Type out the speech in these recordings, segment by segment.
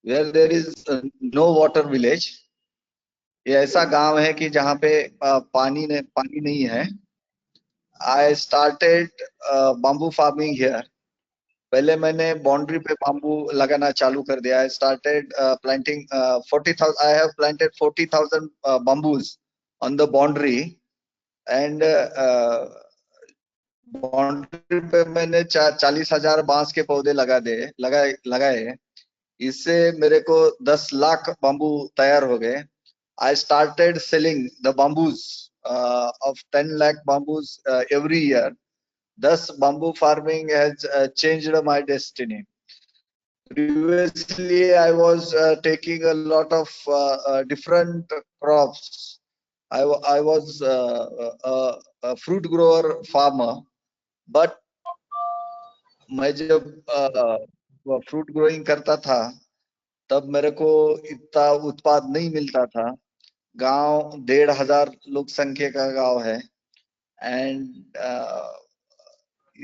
where there is no water village. ये ऐसा गांव है कि जहाँ पे पानी नहीं है. I started bamboo farming here. पहले मैंने बाउंड्री पे बाम्बू लगाना चालू कर दिया. I started planting 40,000. I have planted 40,000 bamboos on the boundary, and boundary पे मैंने 40,000 बांस के पौधे लगाए. इससे मेरे को 10 लाख बाम्बू तैयार हो गए. I started selling the bamboos of 10 lakh bamboos every year. Thus, bamboo farming has changed my destiny. Previously, I was taking a lot of different crops. I was a fruit grower farmer, but मैं जब fruit growing करता था तब मेरे को इतना उत्पाद नहीं मिलता था. गांव 1,500 लोक संख्या का गांव है, एंड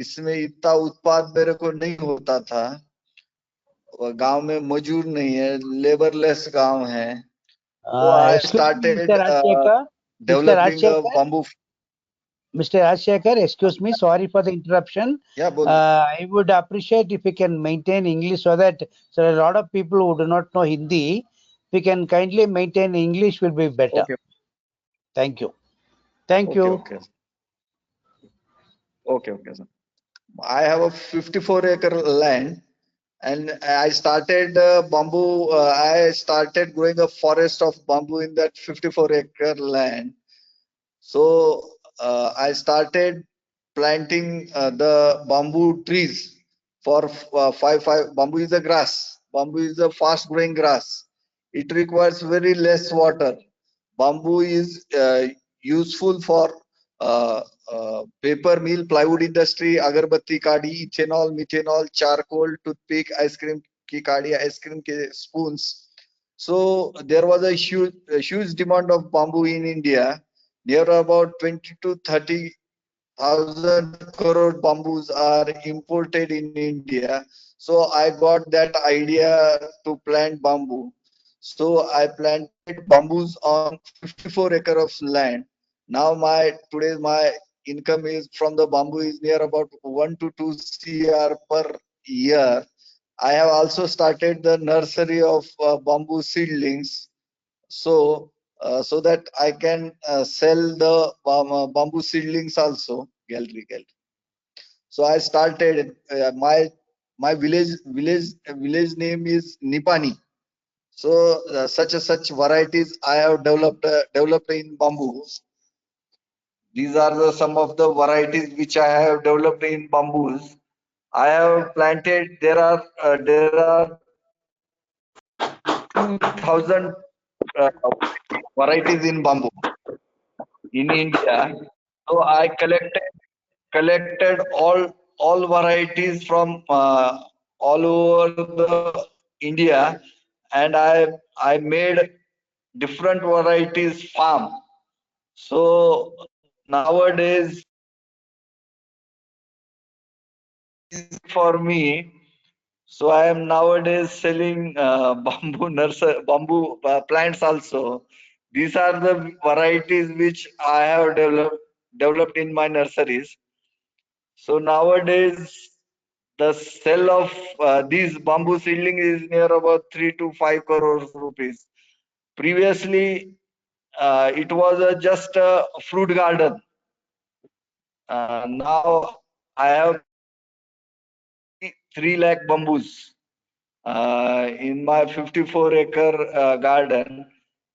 इसमें इतना उत्पाद मेरे को नहीं होता था. गांव में मजूर नहीं है, लेबरलेस गांव है. तो आई Excuse me, started Mr. Rajshekar. Developing bamboo. Mr. Rajshekar, excuse me, sorry for the interruption. Yeah, I would appreciate if we can maintain English so that a lot of people who do not know Hindi, we can kindly maintain English will be better. Okay. Thank you. Thank you. Okay, sir. I have a 54-acre land, and I started bamboo. I started growing a forest of bamboo in that 54-acre land. So I started planting the bamboo trees for five. Bamboo is a grass. Bamboo is a fast-growing grass. It requires very less water. Bamboo is useful for paper mill, plywood industry, agarbatti kadi, ethanol, methanol, charcoal, toothpick, ice cream ki kadi, ice cream ke spoons. So there was a huge demand of bamboo in India. Near about 20 to 30,000 crore bamboos are imported in India. So I got that idea to plant bamboo. So I planted bamboos on 54 acre of land. Now today my income is from the bamboo is near about 1 to 2 CR per year. I have also started the nursery of bamboo seedlings. So that I can sell the bamboo seedlings also. Gallery. So I started my village name is Nipani. So such varieties I have developed in bamboo. These are some of the varieties which I have developed in bamboos. I have planted. There are 2,000 varieties in bamboo in India. So I collected all varieties from all over the India, and I made different varieties farm. So nowadays for me, so I am nowadays selling bamboo plants also. These are the varieties which I have developed in my nurseries. So nowadays the sale of these bamboo seedling is near about 3 to 5 crores rupees. Previously, it was just a fruit garden. Now I have 3 lakh bamboos in my 54-acre garden,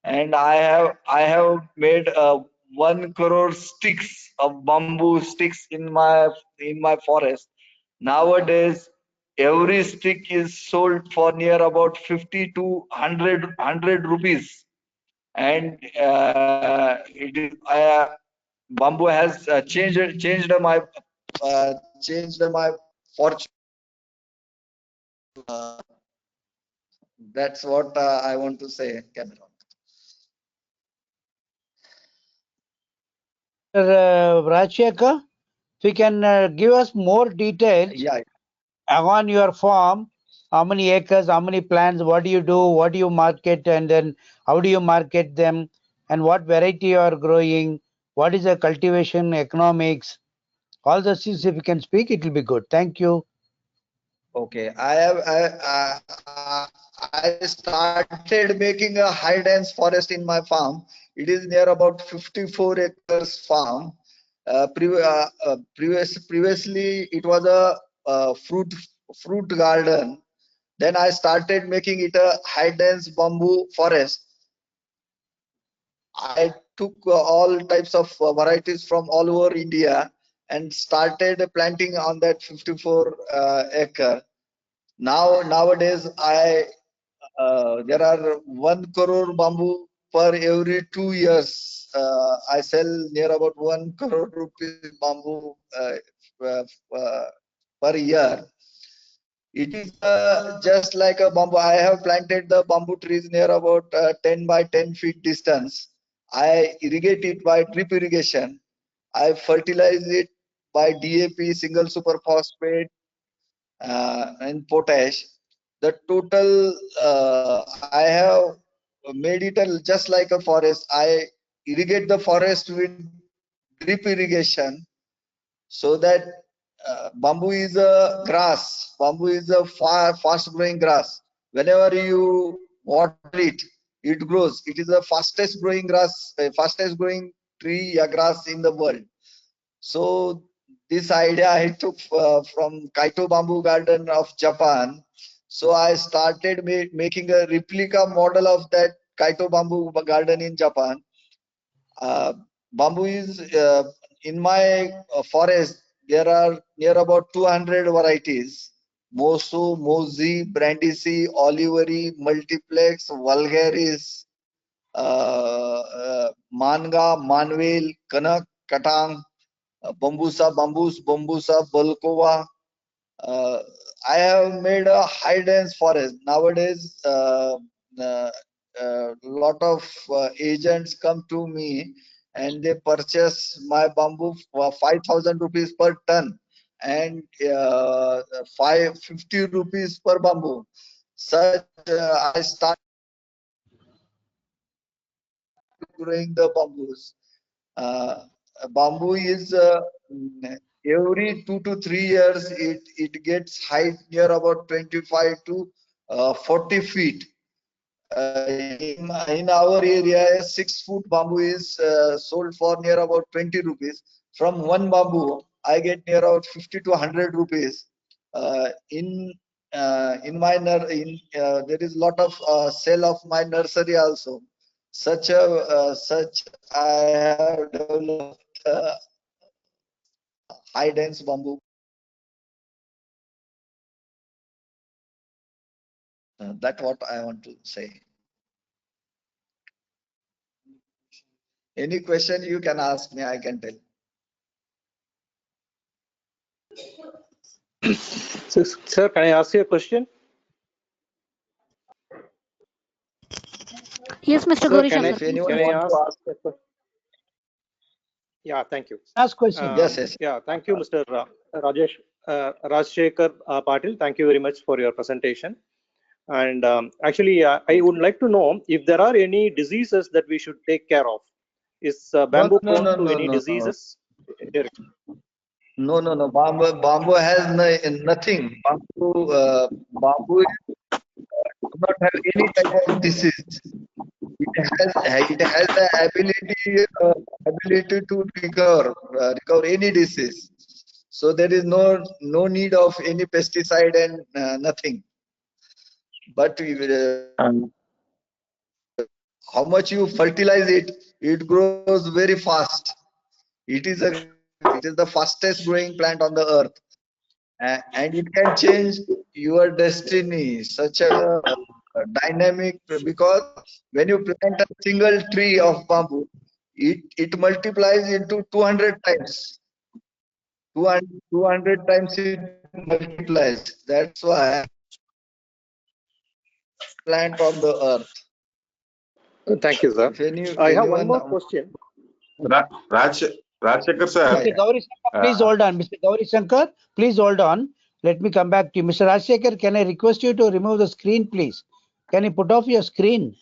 and I have made 1 crore sticks of bamboo sticks in my forest. Nowadays, every stick is sold for near about 50 to 100 rupees, and bamboo has changed my fortune. That's what I want to say, Cameron. Rajshekar, if you can give us more details Yeah. on your farm, How many acres, how many plants, what do you do, what do you market, and then how do you market them, and what variety you are growing, what is the cultivation economics? All those things, if you can speak, it will be good. Thank you. Okay, I started making a high dense forest in my farm. It is near about 54 acres farm. Previously, it was a fruit garden. Then I started making it a high dense bamboo forest. I took all types of varieties from all over India and started planting on that 54 acre. Nowadays, there are 1 crore bamboo per every 2 years. I sell near about 1 crore rupees bamboo uh, uh, per year. It is just like a bamboo. I have planted the bamboo trees near about 10 by 10 feet distance. I irrigate it by drip irrigation. I fertilize it by DAP, single super phosphate, and potash. The total, I have made it just like a forest. I irrigate the forest with drip irrigation, so that bamboo is a grass. Bamboo is a fast growing grass. Whenever you water it, it grows. It is the fastest growing grass, fastest growing tree, grass in the world. So this idea I took from Kaito Bamboo Garden of Japan. So I started making a replica model of that Kaito Bamboo Garden in Japan. Bamboo is in my forest. There are near about 200 varieties: Mosu, Mozi, Brindisi, Oliveri, Multiplex, Vulgaris, Manga, Manvel, Kanak, Katang, Bambusa, Bambusa, Bolkova. Uh, I have made a high dense forest. Nowadays, lot of agents come to me and they purchase my bamboo for 5,000 rupees per ton and 550 rupees per bamboo. Such I start growing the bamboos. Bamboo is every 2 to 3 years it gets height near about 25 to 40 feet. In our area, a 6 foot bamboo is sold for near about 20 rupees. From one bamboo, I get near about 50 to 100 rupees. In my there is lot of sale of my nursery also. Such I have developed high dense bamboo. That's what I want to say. Any question you can ask me, I can tell. Sir, can I ask you a question? Yes, Mr. Sir, Gauri can Shankar, please. can I ask a question? Yeah, thank you. Ask question. Yes. Yeah, thank you, Mr. Rajshekhar Patil. Thank you very much for your presentation. And actually, I would like to know if there are any diseases that we should take care of. Is bamboo prone to any diseases? No. Bamboo has nothing. Bamboo do not have any type of disease. It has the ability to recover any disease. So there is no need of any pesticide and nothing. But how much you fertilize it, it grows very fast. It is the fastest growing plant on the earth, and it can change your destiny. Such a dynamic, because when you plant a single tree of bamboo, it multiplies into 200 times. 200 times it multiplies. That's why plant on the earth. Thank you, sir. If I have one anyone more question. Rajshekhar sir. Mr. Gauri Shankar, please hold on. Mr. Gauri Shankar, please hold on. Let me come back to you. Mr. Rajsekhar, can I request you to remove the screen, please? Can you put off your screen?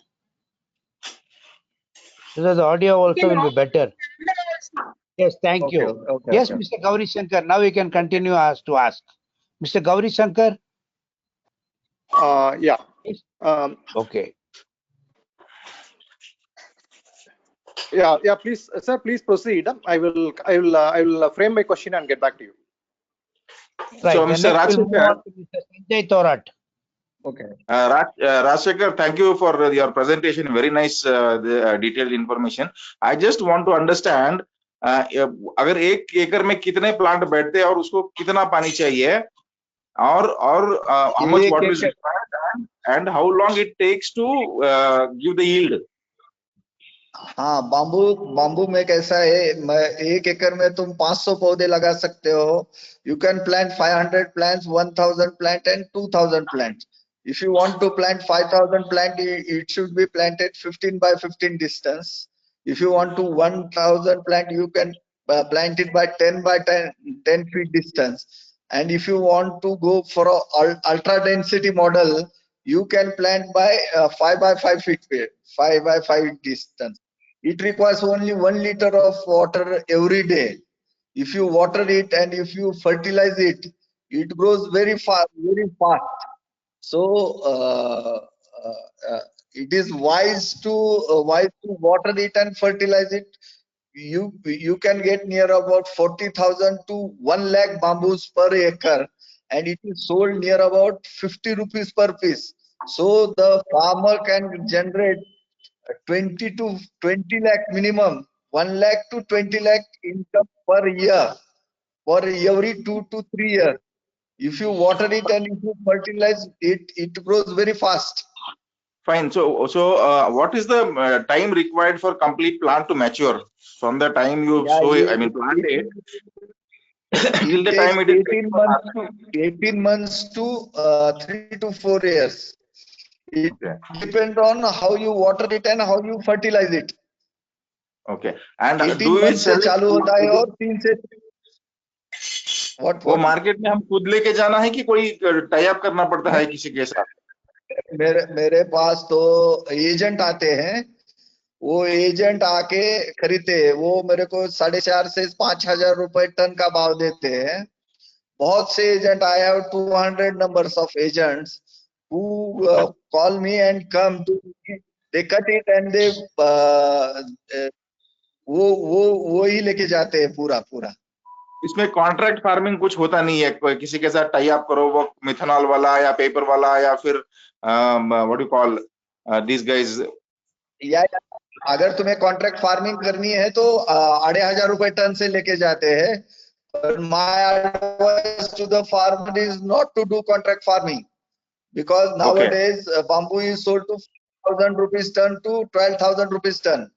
So that the audio also will be better. Yes, thank you. Okay. Yes, Mr. Gauri Shankar, now you can continue to ask. Mr. Gauri Shankar? Yeah. Yes. Okay. Yeah. Please, sir, please proceed. I will frame my question and get back to you. Right. So, The Mr. next we'll move Rajsekhar, on to Mr. Sanjay Thorat. Okay. Rajsekhar, thank you for your presentation. Very nice, detailed information. I just want to understand, अगर 1 एकड़ में कितने plant बैठते हैं और उसको कितना पानी चाहिए, और how much water is required, and how long it takes to give the yield. हाँ, बाम्बू में कैसा है, 1 एकड़ में तुम 500 पौधे लगा सकते हो. You can plant 500 plants, 1000 plant and 2000 plants. If you want to plant 5000 plant, it should be planted 15 by 15 distance. If you want to 1000 plant, you can plant it by 10 by 10 feet distance. And if you want to go for a ultra density model, you can plant by 5 by 5 feet, 5 by 5 distance. It requires only 1 liter of water every day. If you water it and if you fertilize it, it grows very fast, very fast. So it is wise to water it and fertilize it. You can get near about 40,000 to 1 lakh bamboos per acre, and it is sold near about 50 rupees per piece. So the farmer can generate 20 to 20 lakh minimum, 1 lakh to 20 lakh income per year for every 2 to 3 years. If you water it and if you fertilize it, it grows very fast. Fine. So what is the time required for complete plant to mature? From the time you sow, plant it, till the time it is 18 months to 3 to 4 years. It depends on how you water it and how you fertilize it. Okay. And 18 do we months से sell it? चालू होता है और 3 से वो market में हम खुद लेके जाना है कि कोई टाई अप करना पड़ता है किसी के साथ? मेरे पास तो एजेंट आते हैं, वो एजेंट आके खरीदते हैं. वो मेरे को 4.5 से 5,000 रुपए टन का भाव देते हैं. बहुत से agent, I have 200 numbers of agents who call me and come to, they cut it and they वो ही लेके जाते हैं पूरा. इसमें कॉन्ट्रैक्ट फार्मिंग कुछ होता नहीं है? कोई किसी के साथ टाई अप करो, वो मिथेनॉल वाला या पेपर वाला या फिर what you call this guys? या अगर तुम्हें कॉन्ट्रैक्ट फार्मिंग करनी है तो 2,500 रुपए टन से लेके जाते हैं. My advice to the farmer is not to do contract farming, because nowadays bamboo is sold to 1,000 rupees ton to 12,000 rupees ton.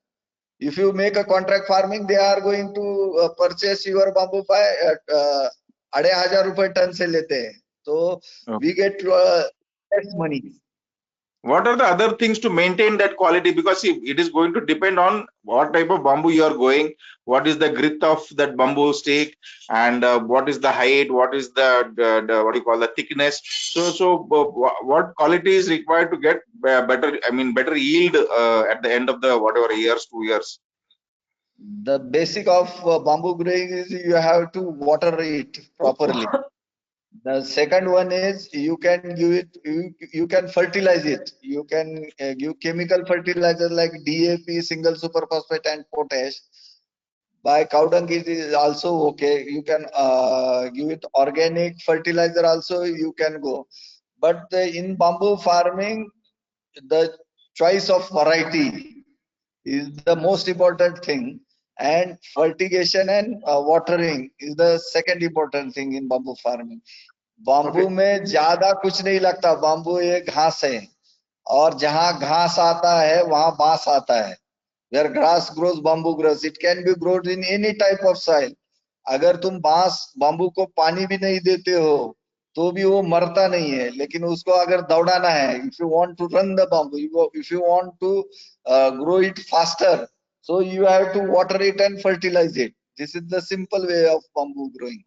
If you make a contract farming, they are going to purchase your bamboo by 2,500 रुपए ton से लेते हैं. So we get less money. What are the other things to maintain that quality? Because see, it is going to depend on what type of bamboo you are going, what is the grit of that bamboo stick, and what is the height, what is the what you call the thickness. So what quality is required to get better yield at the end of the whatever years, 2 years? The basic of bamboo growing is you have to water it properly. The second one is you can give it, you can fertilize it. You can give chemical fertilizer like DAP, single super phosphate and potash. By cow dung it is also okay. You can give it organic fertilizer also, you can go. But in bamboo farming, the choice of variety is the most important thing, and fertigation and watering is the second important thing in bamboo farming. Bamboo में ज्यादा कुछ नहीं लगता. Bamboo एक घास है, और जहां घास आता है वहां बांस आता है. Where grass grows, bamboo grows. It can be grown in any type of soil. अगर तुम बाम्बू को पानी भी नहीं देते हो तो भी वो मरता नहीं है, लेकिन उसको अगर दौड़ाना है, if you want to run the bamboo, if you want to grow it faster, so you have to water it and fertilize it. This is the simple way of bamboo growing.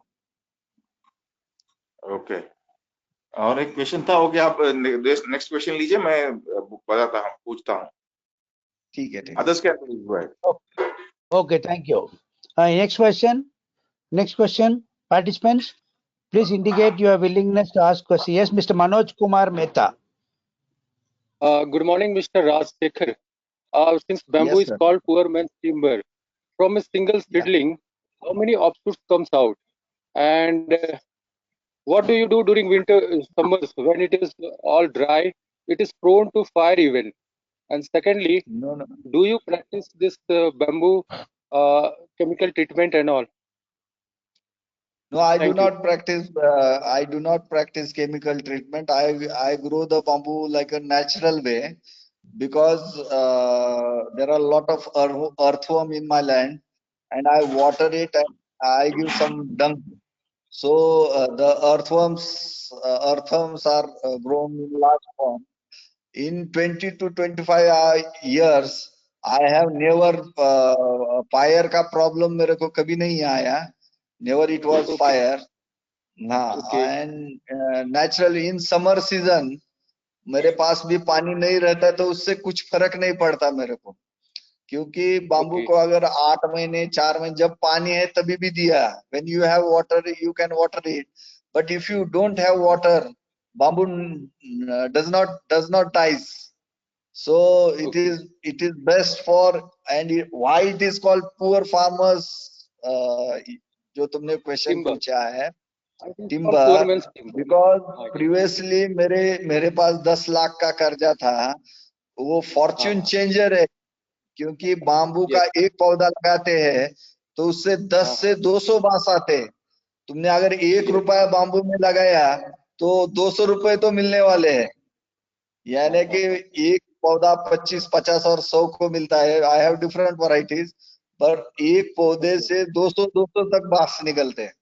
Okay, और एक question था, okay आप next question लीजिए, मैं बताता हूँ, पूछता हूँ। ठीक है, ठीक है। Others can please go ahead. Okay, thank you. Next question. Next question. Participants, please indicate your willingness to ask question. Yes, Mr. Manoj Kumar Mehta. Good morning, Mr. Raj Shekhar. Since bamboo Yes, is sir. called poor man's timber, from a single Yeah. seedling, how many offshoots comes out? And what do you do during winter, summers when it is all dry? It is prone to fire even. And secondly, No, no. do you practice this bamboo chemical treatment and all? No, I do Thank you. not practice. I do not practice chemical treatment. I grow the bamboo like a natural way because there are a lot of earthworm in my land, and I water it and I give some dung. So the earthworms are grown in large form. In 20 to 25 years, I have never fire का problem मेरे को कभी नहीं आया. Never it was Okay. fire. हाँ, Okay. and naturally in summer season मेरे पास भी पानी नहीं रहता तो उससे कुछ फर्क नहीं पड़ता मेरे को, क्योंकि बाम्बू Okay. को अगर 8 महीने 4 महीने जब पानी है तभी भी दिया. When you have water, you can water it. But if you don't have water, bamboo does not dies. So it Okay. is best for, and why it is called poor farmers. जो तुमने question Timber. पूछा है, I think it's called poor timber, man's timber. Because हाँ, previously मेरे पास 10 लाख का कर्जा था. वो फॉर्च्यून हाँ, चेंजर है, क्योंकि बाम्बू का yes. एक पौधा लगाते हैं तो उससे 10 हाँ, से 200 बांस आते हैं. तुमने अगर 1 yes. रुपया बाम्बू में लगाया तो 200 रुपए तो मिलने वाले हैं. यानी हाँ, कि हाँ, एक पौधा 25, 50 और 100 को मिलता है. आई हैव डिफरेंट वैरायटीज, पर एक पौधे okay. से 200 तक बांस निकलते हैं.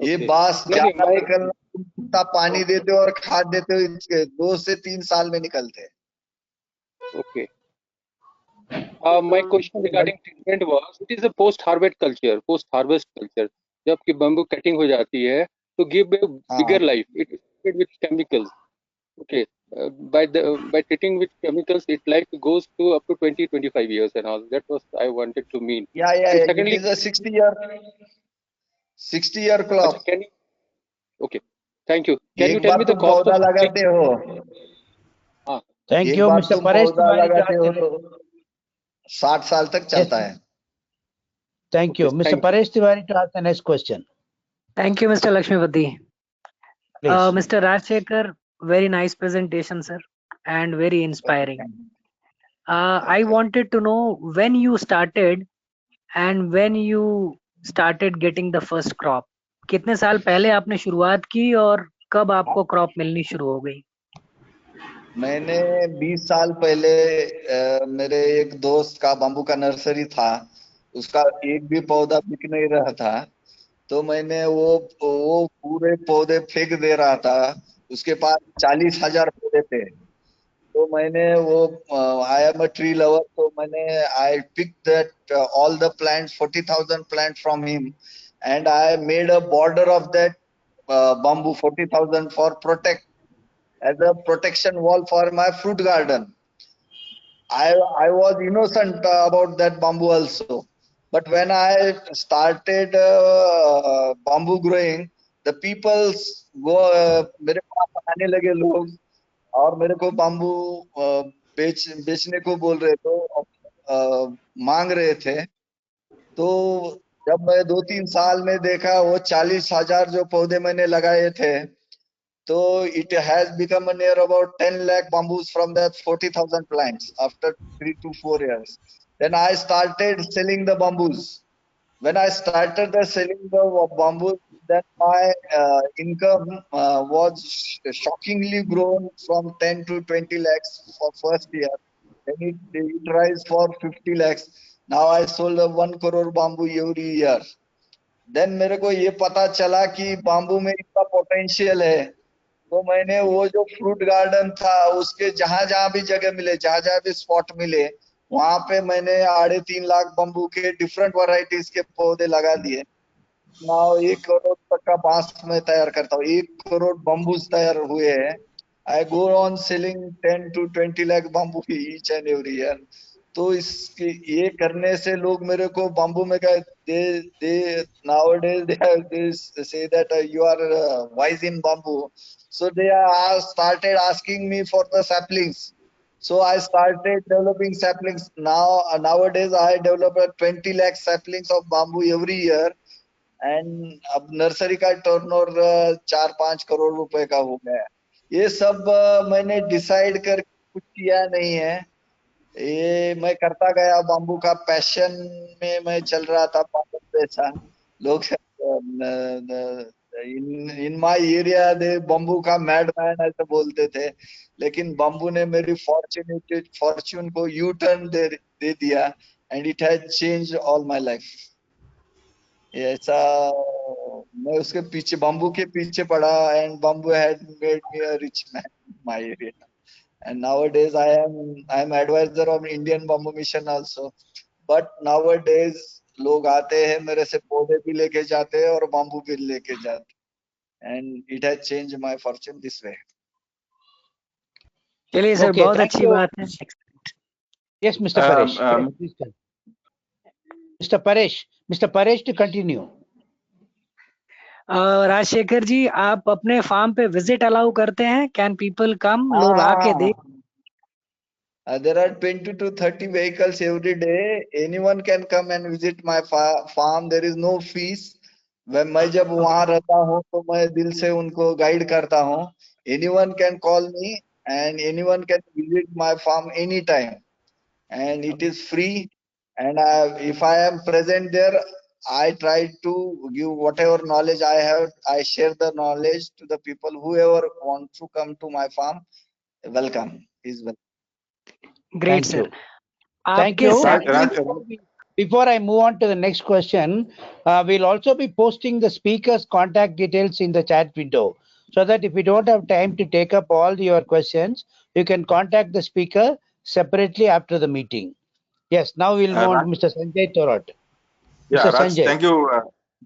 ये Okay. बांस नहीं, ज्यादा मैं निकलना, तुम जितना पानी देते हो और खाद देते हो, इसके 2 से 3 साल में निकलते हैं. okay. My question regarding treatment was, it is a post-harvest culture. Post-harvest culture. जब कि bamboo cutting हो जाती है, to give a bigger हाँ, life, it is treated with chemicals. Okay. By treating with chemicals, its life goes to up to 20-25 years and all. That was I wanted to mean. या And it secondly, is a 60 year अच्छा, crop. can you? Okay. Thank you. Can you एक tell बार me the तुम cost पौधा of seedling? लगाते हो, हाँ, Thank एक you, बार Mr. तुम Paresh पौधा Tiwari to लगाते ask हो the next. तो 60 साल तक Yes, चलता है. thank okay. you, Mr. Thank you. Paresh Tiwari to ask the next question. Thank you, Mr. Lakshmipati. Please. Mr. Rajshekhar, very nice presentation, sir, and very inspiring. I wanted to know when you started and when you started getting the first crop. कितने साल पहले आपने शुरुआत की और कब आपको crop मिलनी शुरू हो गई? मैंने 20 साल पहले मेरे एक दोस्त का बाम्बू का नर्सरी था, उसका एक भी पौधा बिक नहीं रहा था, तो मैंने वो पूरे पौधे फेंक दे रहा था. उसके पास 40,000 पौधे थे. तो मैंने वो, I am a tree lover, तो मैंने I pick that all the plants, 40,000 plant from him, and I made a border of that bamboo 40,000 for protect, as a protection wall for my fruit garden. I was innocent about that bamboo also, but when I started bamboo growing, the people go, मेरे पास आने लगे लोग और मेरे को bamboo बेचने को बोल रहे, तो मांग रहे थे. तो जब मैं 2-3 साल में देखा वो 40,000 जो पौधे मैंने लगाए थे, so it has become a near about 10 lakh bamboos from that 40,000 plants after 3 to 4 years. Then I started selling the bamboos. When I started selling the bamboos, then my income was shockingly grown from 10 to 20 lakhs for first year. Then it rise for 50 lakhs. Now I sold a 1 crore bamboo every year. Then मेरे को ये पता चला कि bamboo में इतना potential है, तो मैंने वो जो फ्रूट गार्डन था उसके जहां जहां भी जगह मिले, जहां जहां भी स्पॉट मिले, वहां पे मैंने 3.5 लाख बम्बू के डिफरेंट वैरायटीज के पौधे लगा दिए. नाउ 1 करोड़ तक का बांस मैं तैयार करता हूँ। 1 करोड़ बम्बूज तैयार हुए हैं। I go on selling 10 to 20 lakh bamboo each and every year. तो इसके ये करने से लोग मेरे को बम्बू में क्या दे nowadays they say that you are wise in bamboo, so they are started asking me for the saplings. So I started developing saplings. Nowadays I develop 20 lakh saplings of bamboo every year, and अब nursery का turnover 4-5 crore रुपए का हो गया है। ये सब मैंने डिसाइड कर कुछ किया नहीं है। ये मैं करता गया, बाम्बू का पैशन में मैं चल रहा था पागल जैसा। लोग इन माय एरिया दे बम्बू का मैडमैन ऐसे बोलते थे, लेकिन बम्बू ने मेरी फॉर्च्यून को यू टर्न दे दिया, and it has change all my life. ऐसा मैं उसके पीछे, बम्बू के पीछे पड़ा, and bamboo had made me a rich man in my area. And nowadays I am advisor of Indian bamboo mission also. But nowadays लोग आते हैं मेरे से, पौधे भी लेके जाते हैं और बम्बू भी लेके जाते हैं, and it has change my Fortune this way. चलिए सर, Okay, बहुत thank अच्छी you. बात है। Yes, Mr. Paresh. Yes, please tell. Mr. Paresh to continue. Rajshekhar जी, आप अपने फार्म पे विजिट अलाउ करते हैं? कैन पीपल कम, लोग आके देख? There are 20 to 30 vehicles every day. Anyone can come and visit my farm. There is no fees. मैं जब वहां रहता हूँ तो मैं दिल से उनको गाइड करता हूँ। Anyone can call me and anyone can visit my farm anytime, and it is free. And if I am present there, I try to give whatever knowledge I have. I share the knowledge to the people. Whoever wants to come to my farm, welcome. Is welcome. Great Thank you. Sir. Thank आपके you. saplings Before I move on to the next question, we'll also be posting the speaker's contact details in the chat window, so that if you don't have time to take up all your questions, you can contact the speaker separately after the meeting. Yes, now we'll move on to Mr. Sanjay Thorat. Yeah, Mr. Raj, Sanjay.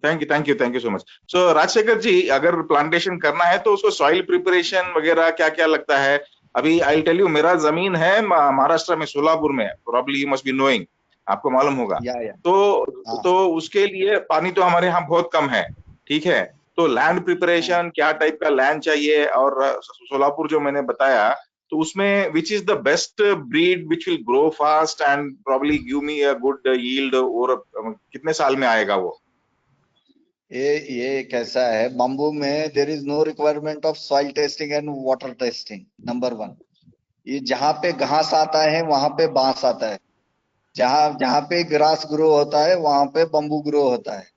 thank you so much. So Rajashekar ji, अगर plantation करना है तो उसको soil preparation वगैरह क्या क्या लगता है? अभी आई टेल यू, मेरा जमीन है महाराष्ट्र में, सोलापुर में, probably you must be knowing, आपको मालूम होगा। तो उसके लिए पानी तो हमारे यहाँ बहुत कम है, ठीक है। तो लैंड प्रिपरेशन, क्या टाइप का लैंड चाहिए, और सोलापुर जो मैंने बताया, तो उसमें which is the best breed which will grow fast and probably give me a good yield, और कितने साल में आएगा वो? ये कैसा है, बम्बू में there is no requirement of soil testing and water testing, number 1। ये जहाँ पे घास आता है वहां पे बांस आता है, जहाँ पे ग्रास ग्रो होता है वहां पे बम्बू ग्रो होता है।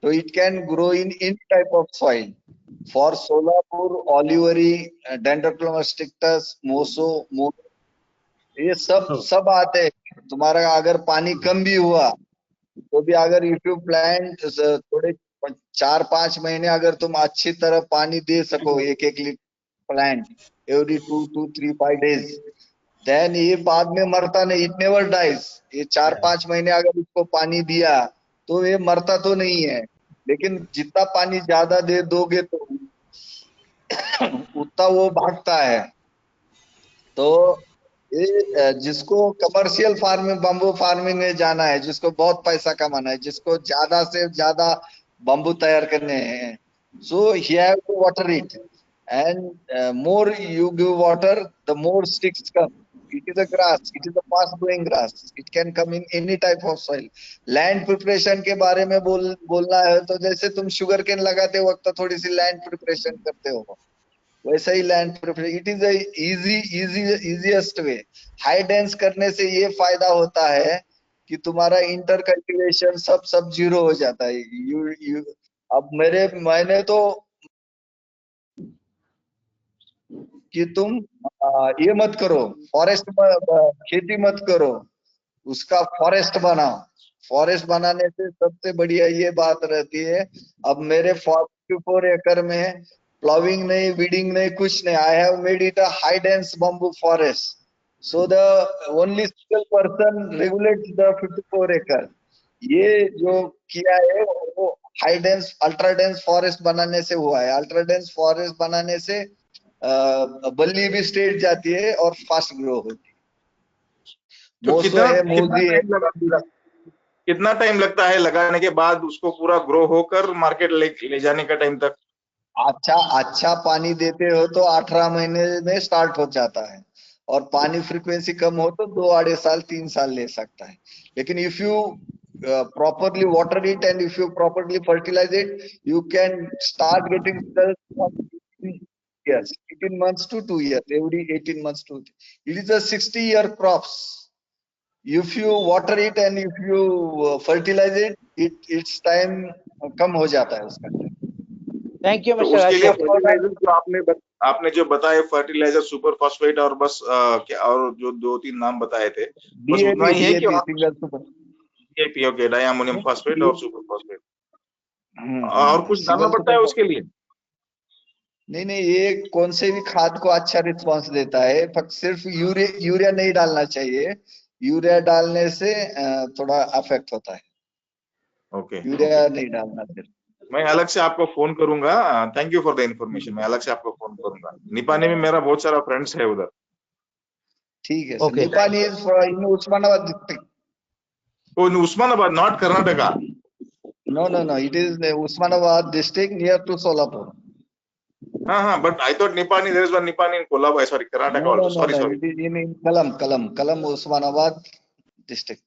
तो it can grow in type of soil. For Solapur, ऑलिवरी, डेंड्रोक्लोमा स्टिक्टस, मोसो, ये सब आते हैं। तुम्हारा अगर पानी कम भी हुआ तो भी, अगर इफ यू प्लांट थोड़े 4-5 महीने अगर तुम अच्छी तरह पानी दे सको, एक litre plant every 2 to 3-5 days, then ये बाद में मरता नहीं, इट नेवर डाइज। ये 4-5 महीने अगर इसको पानी दिया तो ये मरता तो नहीं है, लेकिन जितना पानी ज्यादा दे दोगे तो उतना वो भागता है। तो ये जिसको कमर्शियल फार्मिंग, बम्बू फार्मिंग में जाना है, जिसको बहुत पैसा कमाना है, जिसको ज्यादा से ज्यादा बम्बू तैयार करने हैं, so he have to water it, and more you give water the more sticks come. It is a grass, it is a fast growing grass, it can come in any type of soil. Land preparation के बारे में बोलना है तो जैसे तुम sugar cane लगाते वक्त थोड़ी सी लैंड प्रिपरेशन करते हो, वैसा ही land preparation. It is easiest way. High dense करने से ये फायदा होता है कि तुम्हारा इंटर कल्टीवेशन सब जीरो हो जाता है। यू अब मैंने तो कि तुम ये मत करो, फॉरेस्ट खेती मत करो, उसका फॉरेस्ट बनाओ। फॉरेस्ट बनाने से सबसे बढ़िया ये बात रहती है, अब मेरे 44 एकड़ में प्लाविंग नहीं, वीडिंग नहीं, कुछ नहीं। I have made it a high dense bamboo forest, so the only single person regulates the 54 acre, ये जो किया है वो high dense ultra dense forest बनाने से हुआ है। अल्ट्रा डेंस फॉरेस्ट बनाने से बल्ली भी स्ट्रेट जाती है और फास्ट ग्रो होती है। तो मोसो है, मोजी है। कितना टाइम लगता है लगाने के बाद उसको पूरा ग्रो होकर मार्केट ले जाने का टाइम तक? अच्छा पानी देते हो तो 18 महीने में स्टार्ट हो जाता है, और पानी फ्रीक्वेंसी कम हो तो 2 2.5 साल 3 साल ले सकता है। लेकिन if you properly water it and if you properly fertilize it, you can start getting results from 18 years, 18 months to 2 years, every 18 months to. It is a 60-year crops. If you water it and if you fertilize it, its time कम हो जाता है उसका। Thank you, तो Mr. उसके लिए Rajshekar. Fertiliser जो आपने जो बताए फर्टिलाइजर सुपर फॉस्फेट और बस क्या और जो 2-3 नाम बताए थे बस उतना DAP ही है कि DAP single super. DAP okay diammonium phosphate और सुपर फॉस्फेट और कुछ डालना सिंगल पड़ता है सुपर। उसके लिए? नहीं, ये कौन से भी खाद को अच्छा रिस्पांस देता है, पर सिर्फ यूरिया नहीं डालना चाहिए। यूरिया डालने से थोड़ा अफेक्ट होता है। ओके यूरिया नहीं डालना सिर्फ। मैं अलग से आपको फोन करूंगा। Thank you for the information. मैं अलग से आपको फोन करूंगा। निपानी में मेरा बहुत सारा फ्रेंड्स है उधर। ठीक है sir. Okay. Nipani is in Usmanabad district. Oh Usmanabad not Karnataka? No, it is Usmanabad district near to Solapur. हाँ but I thought Nipani there is one Nipani in कोलाब sorry Karnataka also sorry It is in Kalam, Usmanabad district.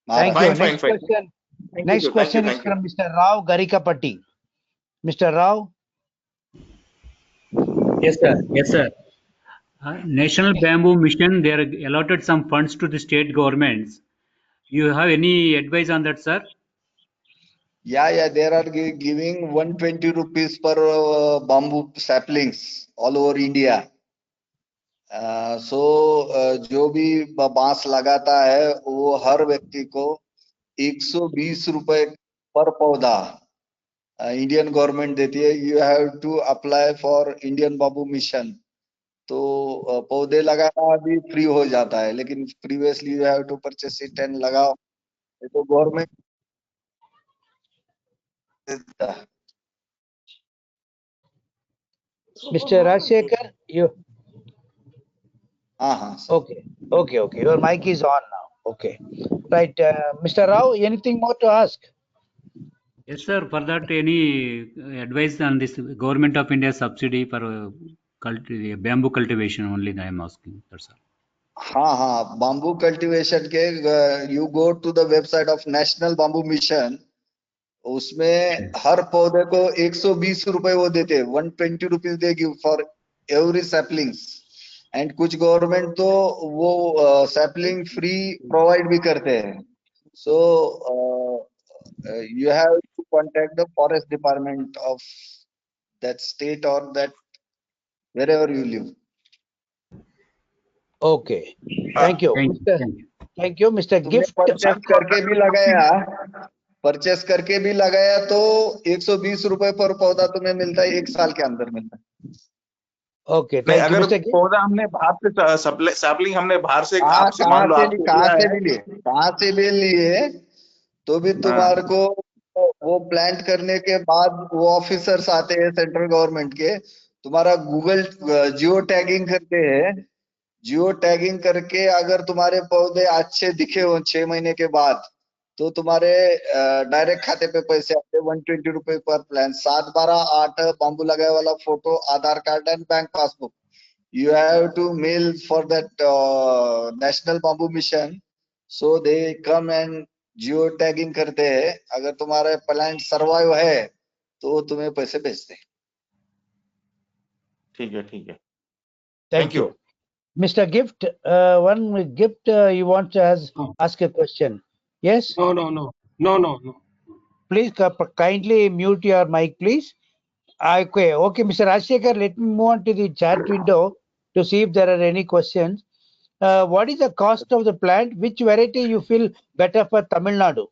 Thank Maharashtra. you. fine Next fine question. thank Next you question is from Mr. Rao Garikapati. Mr. Rao. Yes, sir. Yes, sir. National Bamboo Mission, they are allotted some funds to the state governments. You have any advice on that, sir? Yeah, they are giving 120 rupees per bamboo saplings all over India. जो भी बांस लगाता है वो हर व्यक्ति को 120 रुपए पर पौधा इंडियन गवर्नमेंट देती है। You have to apply for Indian bamboo mission. तो पौधे लगाना अभी फ्री हो जाता है, लेकिन previously you have to purchase it and लगाओ, तो गवर्नमेंट देता है। Mr. Rajshekar, you. हाँ Okay. Your mic is on now. Okay. Right. Mr. Rao, anything more to ask? Yes, sir. For that, any advice on this Government of India subsidy for bamboo cultivation only? I am asking. That's all. हाँ, bamboo cultivation के you go to the website of national bamboo mission. उसमें हर पौधे को 120 रुपए वो देते हैं। 120 rupees they give for every saplings. And कुछ गवर्नमेंट तो वो सैपलिंग फ्री प्रोवाइड भी करते हैं। सो you have to contact the forest department of that state or that wherever you live. Okay. Thank you. Thank you, Mr. तुमने Gift. Purchase करके भी लगाया तो 120 रुपए पर पौधा तुम्हें मिलता है, 1 साल के अंदर मिलता है। Okay. Thank you, अगर Mr. Gift. पौधा हमने बाहर से सैपलिंग हमने बाहर से कहाँ आपसे मान लो कहाँ से भी लिए तो भी तुम्हारे को वो प्लांट करने के बाद वो ऑफिसर्स आते हैं सेंट्रल गवर्नमेंट के, तुम्हारा गूगल जियो टैगिंग करते हैं। जियो टैगिंग करके अगर तुम्हारे पौधे अच्छे दिखे हो 6 महीने के बाद, तो तुम्हारे डायरेक्ट खाते पे पैसे आते हैं 120 रुपए पर प्लांट। 7, 12, 8 बाम्बू लगाए वाला photo, Aadhaar card and bank passbook. You have to mail for that national bamboo mission, so they come and geo tagging करते हैं। अगर तुम्हारा प्लांट सर्वाइव है तो तुम्हें पैसे भेजते हैं। ठीक है। Thank you. Mr. Gift, one Gift, you want to ask a question? Yes? No. Please kindly mute your mic, please. Okay, Mr. Rajshekar, let me move on to the chat window to see if there are any questions. What is the cost of the plant? Which variety you feel better for Tamil Nadu?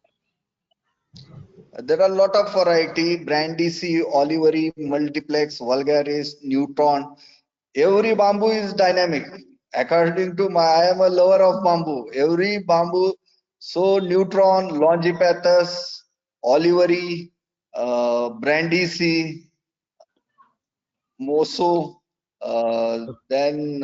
There are a lot of variety: Brindisi, Oliveri, Multiplex, Vulgaris, Newton. Every bamboo is dynamic. According to I am a lover of bamboo. Every bamboo So Neutron, Longipathus, Oliveri, Brindisi, Moso, then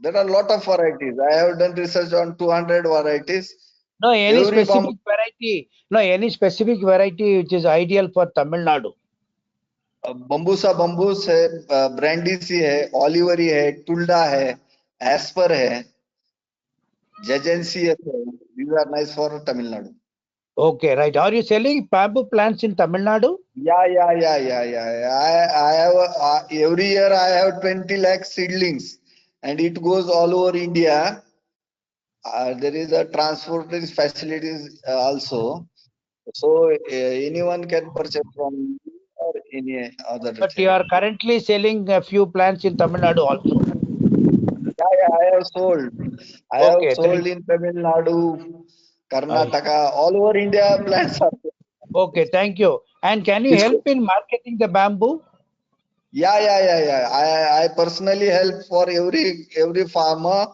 there are a lot of varieties. I have done research on 200 varieties. No, any Every specific variety? No, any specific variety which is ideal for Tamil Nadu? Bambusa bambos है, brandisii है, olivary है, टुल्डा है, Esper है, जेजेंसियस है. These are nice for Tamil Nadu. Okay, right. Are you selling bamboo plants in Tamil Nadu? Yeah. I have every year I have 20 lakh seedlings, and it goes all over India. There is a transportation facilities also, so anyone can purchase from me or any other. But you are currently selling a few plants in Tamil Nadu also. Yeah, I have sold. I have Okay, sold in Tamil Nadu, Karnataka, all over India plants are there. Okay, thank you. And can you help in marketing the bamboo? Yeah. I personally help for every farmer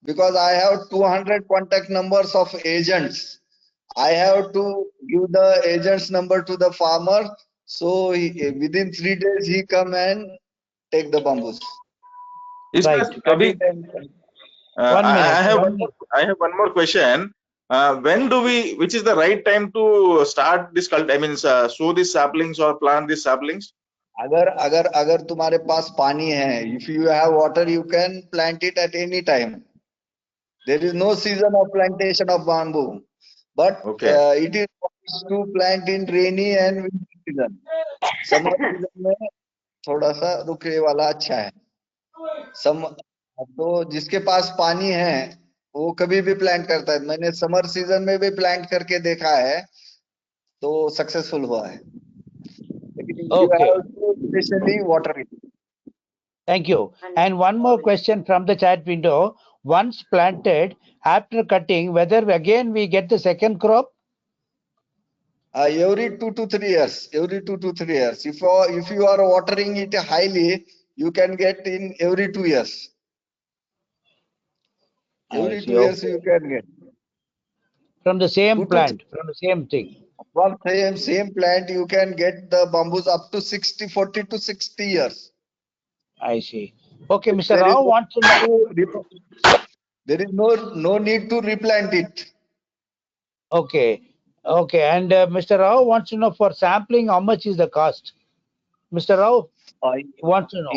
because I have 200 contact numbers of agents. I have to give the agent's number to the farmer, so within 3 days he come and take the bamboos. Right. Abhi, One minute. I have one more question. When do we, which is the right time to start this cult? I mean, sow these saplings or plant these saplings? अगर तुम्हारे पास पानी है, if you have water, you can plant it at any time. There is no season of plantation of bamboo, but it is to plant in rainy and winter season. Summer season में थोड़ा सा रुकने वाला अच्छा है. तो जिसके पास पानी है वो कभी भी प्लांट करता है. मैंने समर सीजन में भी प्लांट करके देखा है, तो सक्सेसफुल हुआ है. लेकिन you have to especially water it. Thank you. And one more question from the chat window. Once planted, after cutting, whether again we get the second crop? Every 2 to 3 years. Every 2 to 3 years. If you are watering it highly, you can get in every 2 years. Every 2 years you can get. From the same plant, from the same thing. From same plant, you can get the bamboos up to 40 to 60 years. I see. Okay, Mr. Rao wants to know. There is no need to replant it. Okay. And Mr. Rao wants to know for sampling, how much is the cost? Mr. Rao wants to know.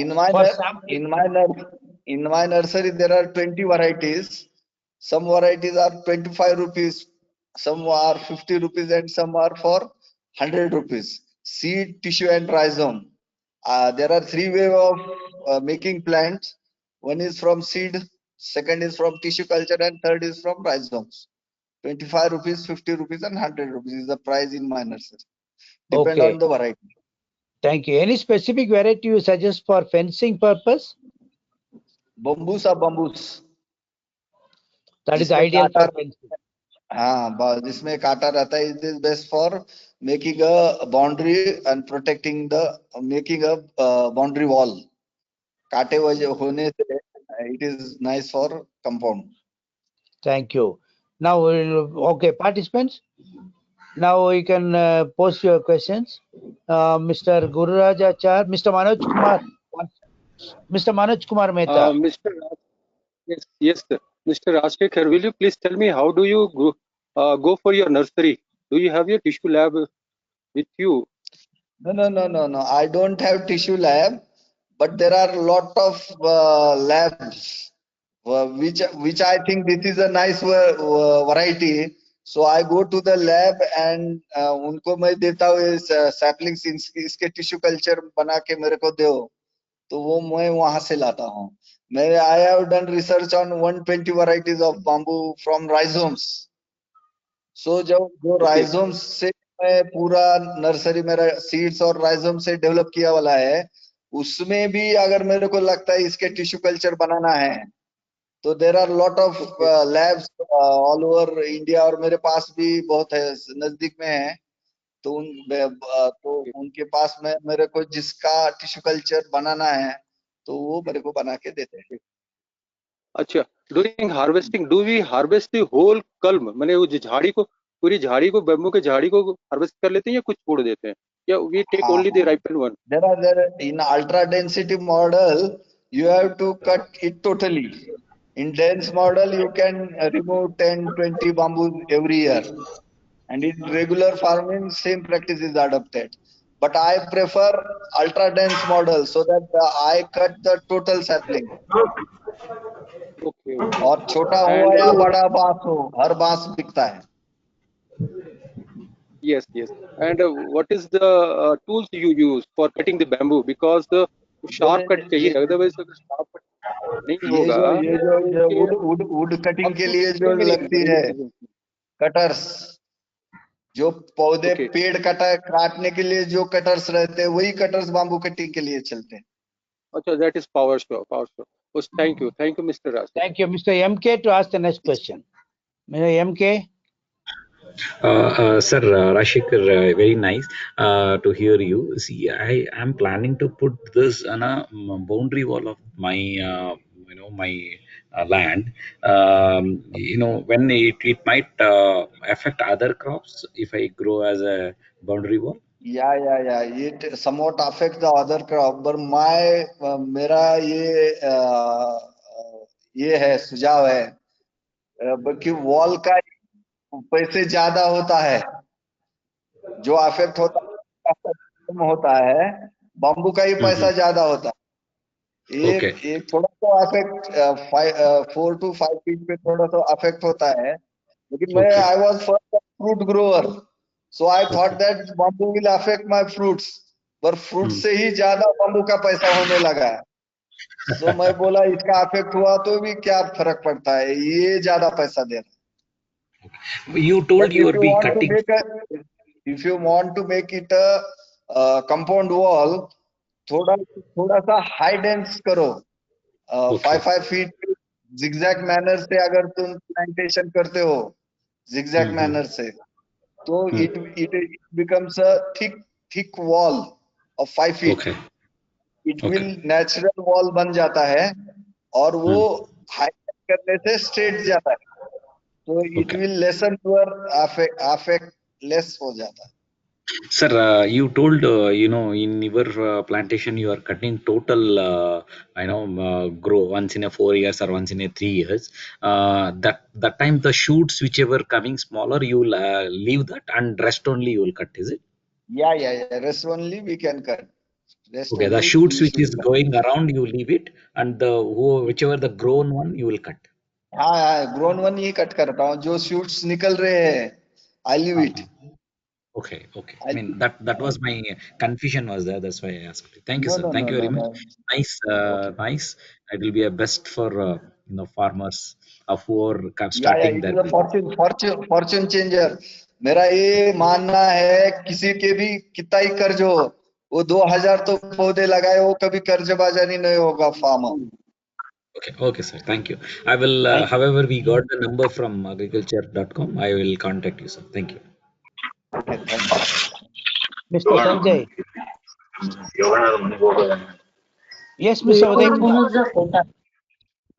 In my nursery, there are 20 varieties. Some varieties are 25 rupees, some are 50 rupees, and some are for 100 rupees. Seed, tissue, and rhizome. There are 3 ways of making plants. One is from seed, second is from tissue culture, and third is from rhizomes. 25 rupees, 50 rupees, and 100 rupees is the price in my nursery. Depend on the variety. Thank you. Any specific variety you suggest for fencing purpose? Bambusa bamboos. That is ideal for fencing. हाँ, जिसमें काटा रहता है. It is best for making a boundary and protecting making a boundary wall. काटे होने से it is nice for compound. Thank you. Now, okay, participants. Now you can post your questions. Mr. Gururaj Achar, Mr. Manoj Kumar. Mr. Manoj Kumar Mehta. Yes, sir. Mr. Rajshekhar, will you please tell me how do you go for your nursery? Do you have your tissue lab with you? No. I don't have tissue lab, but there are a lot of labs which I think this is a nice variety. So I go to the lab and उनको मैं देता हूँ saplings इसके tissue culture बना के मेरे को दो, तो वो मैं वहां से लाता हूँ. I have done research on 120 varieties of bamboo from rhizomes. So जो rhizomes से मैं पूरा नर्सरी मेरा सीड्स और rhizome से डेवलप किया वाला है, उसमें भी अगर मेरे को लगता है इसके टिश्यू कल्चर बनाना है, तो there are lot of labs all over India, और मेरे पास भी बहुत है, नजदीक में है. तो उनके पास में मेरे को जिसका टिश्यू कल्चर बनाना है, तो वो मेरे को बना के देते हैं. अच्छा, during harvesting, do we harvest the whole culm? माने वो झाड़ी को, पूरी झाड़ी को, बैम्बू के झाड़ी को हार्वेस्ट कर लेते हैं या कुछ छोड़ देते हैं, या we take only the ripened one? There in ultra density model, you have to cut it totally. In dense model, you can remove 10-20 bamboos every year. And in regular farming, same practice is adopted. But I prefer ultra dense model so that I cut the total sapling. Okay. और छोटा And हुआ या बड़ा बांस हो, हर बांस बिकता है. yes, yes. And what is the tools you use for cutting the bamboo? Because sharp cut चाहिए, otherwise अगर sharp cut नहीं होगा, ये वुड कटिंग के लिए जो लगती है कटर्स, जो पौधे पेड़ काटने के लिए जो कटर्स रहते हैं, वही कटर्स बाम्बू कटिंग के लिए चलते हैं. अच्छा, that is power saw. Oh, thank you, Mr. Raj. Thank you, Mr. MK, to ask the next question. Mr. MK. Sir, Rashikar, very nice to hear you. See, I am planning to put this on a boundary wall of my, my land. When it might affect other crops if I grow as a boundary wall. Yeah. It somewhat affects the other crop, but मेरा ये है सुझाव है कि wall का पैसे ज्यादा होता है, जो अफेक्ट होता है बम्बू का ही पैसा ज्यादा होता है. एक थोड़ा सा अफेक्ट 4 to 5 feet पे थोड़ा सा अफेक्ट होता है, लेकिन मैं I was first fruit grower, so I thought that bamboo will affect my fruits, पर फ्रूट से ही ज्यादा बम्बू का पैसा होने लगा है. तो मैं बोला इसका अफेक्ट हुआ तो भी क्या फर्क पड़ता है, ये ज्यादा पैसा दे रहा है. You told you would be cutting. If you want to make it a compound wall, थोड़ा सा हाई डेंस करो, 5 feet zigzag मैनर से अगर तुम प्लांटेशन करते हो zigzag मैनर से, तो it becomes a thick wall of 5 feet. It will natural wall बन जाता है और वो हाई करने से स्ट्रेट जाता है, तो it will lessen your affect less हो जाता है. Sir, you told in your plantation you are cutting total grow once in a 4 years or once in a 3 years. That time the shoots whichever coming smaller you will leave that and rest only you will cut, is it? Yeah. Rest only we can cut. The shoots which is going around you leave it, and whichever the grown one you will cut. हाँ, grown one ही cut करता हूँ, जो shoots निकल रहे हैं I leave it. Okay. I mean that was my confusion was there. That's why I asked. Thank you, sir. Thank you very much. Nice. It will be a best for farmers who are starting their fortune changer. मेरा ये मानना है किसी के भी कितना ही कर्ज हो, वो 2000 तो पौधे लगाए, वो कभी कर्ज बाजारी नहीं होगा farmer. Okay, sir. Thank you. I will. However, we got the number from agriculture.com. I will contact you, sir. Thank you. Okay, thank you. Mr. Sanjay. Yes, Mr. Uday Kumar.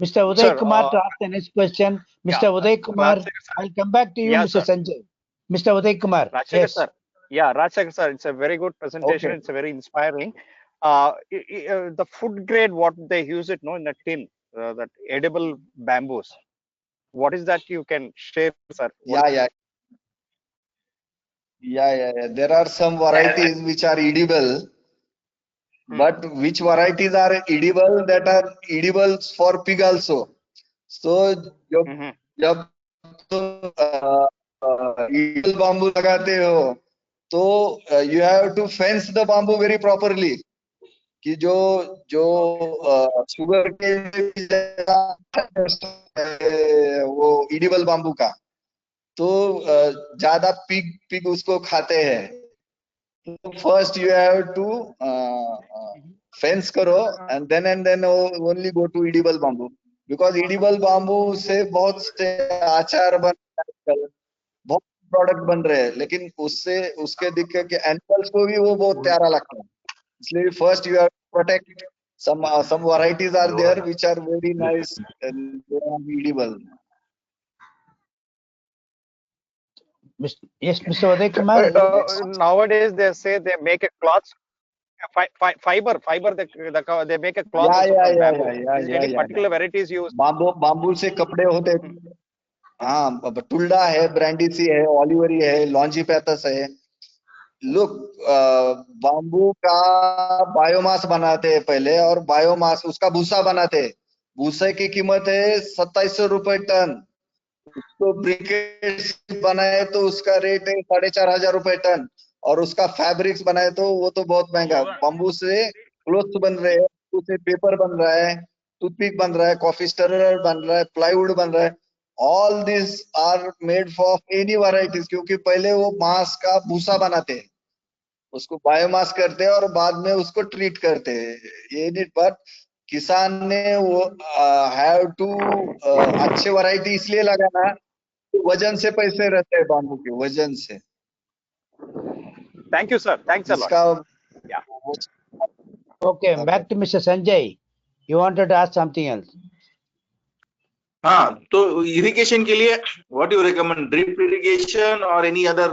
Mr. Uday Kumar to ask the next question. Mr. Uday Kumar, I'll come back to you, Mr. Sanjay. Mr. Uday Kumar. Yes. Sir. Yeah, Rajshekhar sir, it's a very good presentation. It's a very inspiring. The food grade, what they use it, in the tin, that edible bamboos. What is that you can share, sir? Yeah. There are some varieties which are edible, but which varieties are edible that are edibles for pig also. So, जब तुम edible bamboo लगाते हो, तो you have to fence the bamboo very properly. कि जो sugar के वो edible bamboo का, तो ज्यादा पिग उसको खाते हैं. First you have to fence करो and then only go to edible bamboo, because edible bamboo से बहुत से आचार बन रहे हैं, बहुत प्रोडक्ट बन रहे हैं, लेकिन उसके दिक्कत के एनिमल्स को भी वो बहुत प्यारा लगता है. इसलिए first you have to protect some varieties are there which are very nice and they are edible. Yes, Mr. Uday Kumar. Nowadays they say they make a cloth fiber they make a cloth also from bamboo. Is it any particular varieties used? Bamboo से कपड़े होते हैं. हाँ, टुल्डा है, brandisii है, olivary है, लॉन्जीपैथस है. Look, bamboo का बायोमास बनाते हैं पहले, और बायोमास उसका भूसा बनाते हैं. भूसे की कीमत है 2700 रुपए टन. उसको ब्रिकेट्स बनाए तो उसका रेट है 4500 रुपए टन, और उसका फैब्रिक्स बनाए तो वो तो बहुत महंगा. बाम्बू से क्लोथ्स बन रहे हैं, उससे पेपर बन रहा है, टूथपिक बन रहा है, कॉफी स्टरर बन रहा है, प्लाईवुड बन रहा है. All this are made for any varieties, क्योंकि पहले वो मांस का भूसा बनाते हैं, उसको बायोमास करते हैं और बाद में उसको ट्रीट करते हैं. ये नहीं, बट किसान ने वो हैव टू अच्छे वैरायटी इसलिए लगाना, वजन से पैसे रहते हैं बाम्बू के, वजन से. Thank you, sir. Thanks a lot. इसका Okay, back to Mr. Sanjay. You wanted to ask something else. हाँ, तो इरिगेशन के लिए what do you recommend? Drip irrigation or any other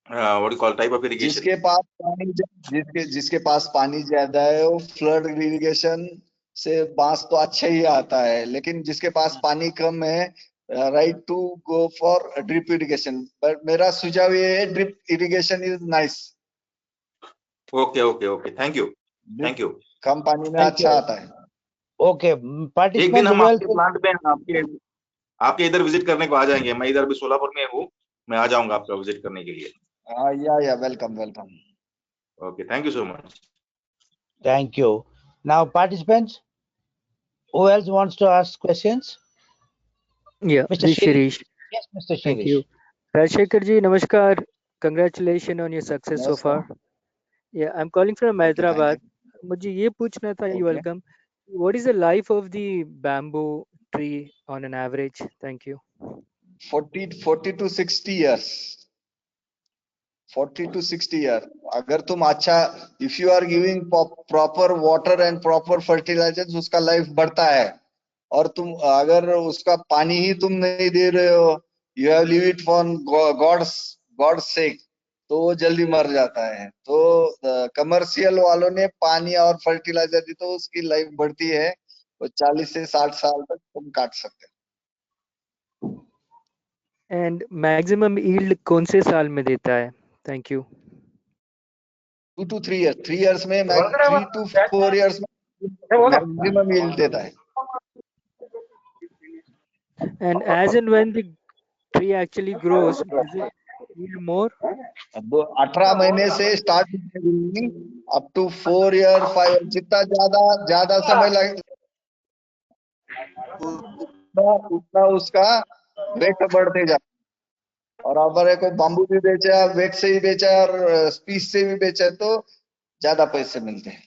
what do you call type of irrigation? जिसके पास पानी ज्यादा है वो फ्लड इरिगेशन से बांस तो अच्छा ही आता है, लेकिन जिसके पास पानी कम है, right to go for drip irrigation. But मेरा सुझाव ये है, drip irrigation is nice. Okay, thank you. कम पानी में अच्छा आता है. Okay, एक दिन हम आपके प्लांट में आपके इधर विजिट करने को आ जाएंगे. मैं इधर भी सोलापुर में हूँ, मैं आ जाऊंगा आपका विजिट करने के लिए. या welcome. Okay, thank you so much. Thank you. Now, participants, who else wants to ask questions? Yeah, Mr. Shirish. Yes, Mr. Shirish. Thank you. Rajshekhar ji, namaskar. Congratulations on your success so far. Yeah, I'm calling from Hyderabad. मुझे ये पूछना था, you welcome. What is the life of the bamboo tree on an average? Thank you. 40 to 60 years. 40 to 60 years. अगर तुम अच्छा, if you are giving proper water and proper fertilizers, उसका life बढ़ता है. और तुम अगर उसका पानी ही तुम नहीं दे रहे हो, you have leave it for God's sake, तो वो जल्दी मर जाता है. तो कमर्शियल वालों ने पानी और फर्टिलाइजर दी तो उसकी लाइफ बढ़ती है, वो 40 से 60 साल तक तुम काट सकते हो. And maximum yield कौन से साल में देता है? Thank you. 2 to 3 years. 3 years में 3 to 4 years में maximum yield देता है. And as and when the tree actually grows, does it yield more? 18 महीने से start up to 4 year 5 year, जितना ज्यादा समय लगे उतना उसका वेट बढ़ते जाता है. और अगर को बाम्बू भी बेचा, वेट से ही बेचा और स्पीस से भी बेचा तो ज्यादा पैसे मिलते हैं.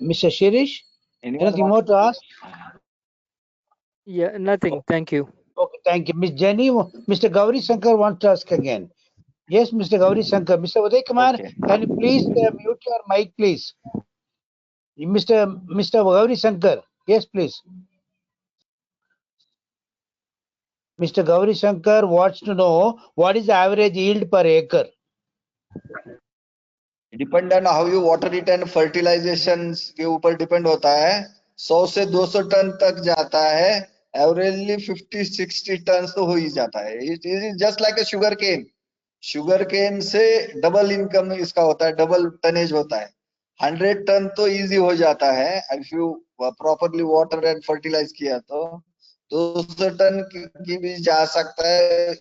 Mr. Shirish, anything more to ask? Yeah, nothing. Thank you. Okay, thank you. Miss Jenny, Mr. Gauri Shankar wants to ask again. Yes, Mr. Gauri Shankar. Mr. Uday Kumar, can you please mute your mic, please? Mr. Gauri Shankar, yes, please. Mr. Gauri Shankar wants to know what is the average yield per acre. Depend on how you water it and fertilization के ऊपर depend होता है. 100 से 200 ton तक जाता है. Averagely 50-60 ton तो हो ही जाता है. It is just like a sugar cane से डबल इनकम इसका होता है, डबल टनेज होता है. 100 टन तो इजी हो जाता है if you properly water and fertilize किया तो. 200 टन की भी जा सकता है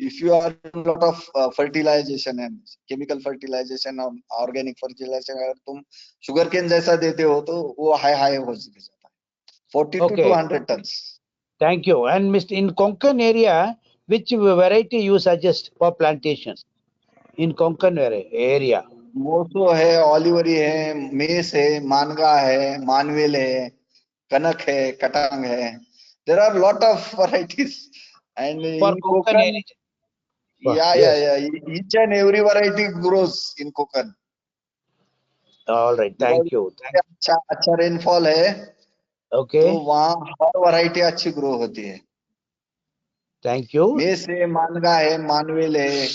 if you are a lot of fertilization and chemical fertilization or organic fertilization. अगर तुम शुगर केन जैसा देते हो तो वो हाई हो जाता है. 40 to 200 tons. Thank you. And Mr. in Konkan area, which variety you suggest for plantation? In Konkan area. Moso है, ऑलिवरी है, मेस है, मानगा है, मानवेल है, कनक है, कटांग है. There are lot of varieties. And for in Konkan area. Yeah, Yes. yeah. Each and every variety grows in Konkan. All right. Because Thank you. अच्छा rainfall है, तो Okay. वहाँ हर वैरायटी अच्छी ग्रो होती है. Thank you. मेस है, मानगा है, मानवेल है,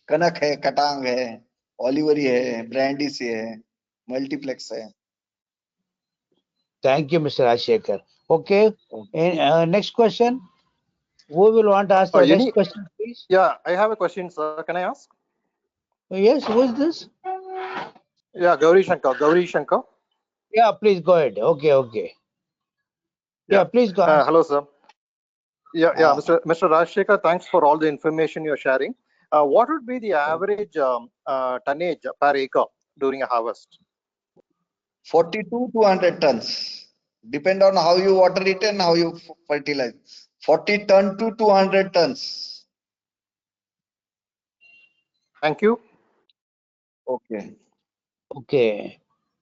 कनक है, कटांग है, ओलिवरी है, ब्रांडीस है, मल्टीप्लेक्स है. Thank you, Mr. Rajshekhar. Okay. Next question. Who will want to ask the next question, please? Yeah, I have a question, sir. Can I ask? Yes. Who is this? Yeah, Gauri Shankar. Yeah. Please go ahead. Okay. Yeah. Please go. Hello, sir. Yeah, Mr. Rajshekhar, thanks for all the information you're sharing. What would be the average tonnage per acre during a harvest? 42 to 100 tons. Depend on how you water it and how you fertilize. 40 ton to 200 tons. Thank you. Okay. Okay.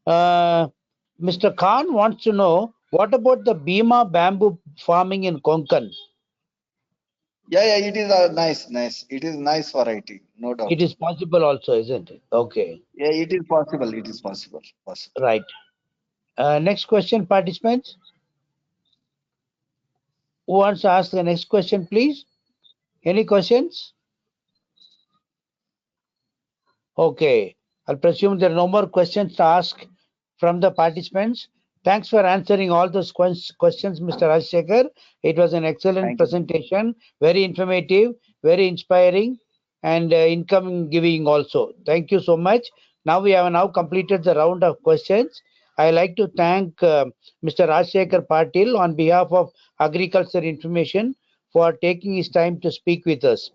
Mr. Khan wants to know what about the Bhima bamboo farming in Konkan? Yeah, it is nice. It is nice variety, no doubt. It is possible also, isn't it? Okay. Yeah, it is possible. It is possible. Right. Next question, participants. Who wants to ask the next question, please? Any questions? Okay. I'll presume there are no more questions to ask from the participants. Thanks for answering all those questions, Mr. Rajshekhar. It was an excellent presentation, very informative, very inspiring, and income giving also. Thank you so much. Now we have now completed the round of questions. I like to thank Mr. Rajshekhar Patil on behalf of Agriculture Information for taking his time to speak with us.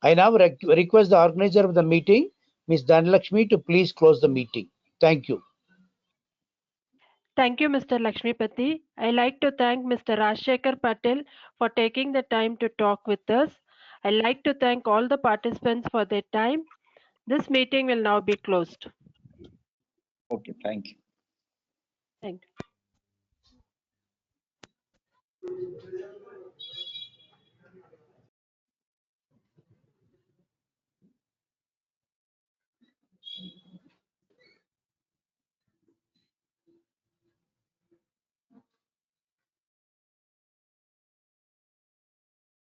I now request the organizer of the meeting, Ms. Dhanlakshmi, to please close the meeting. Thank you. Thank you, Mr. Lakshmipati. I like to thank Mr. Rajshekhar Patil for taking the time to talk with us. I like to thank all the participants for their time. This meeting will now be closed. Okay, thank you. Thank you.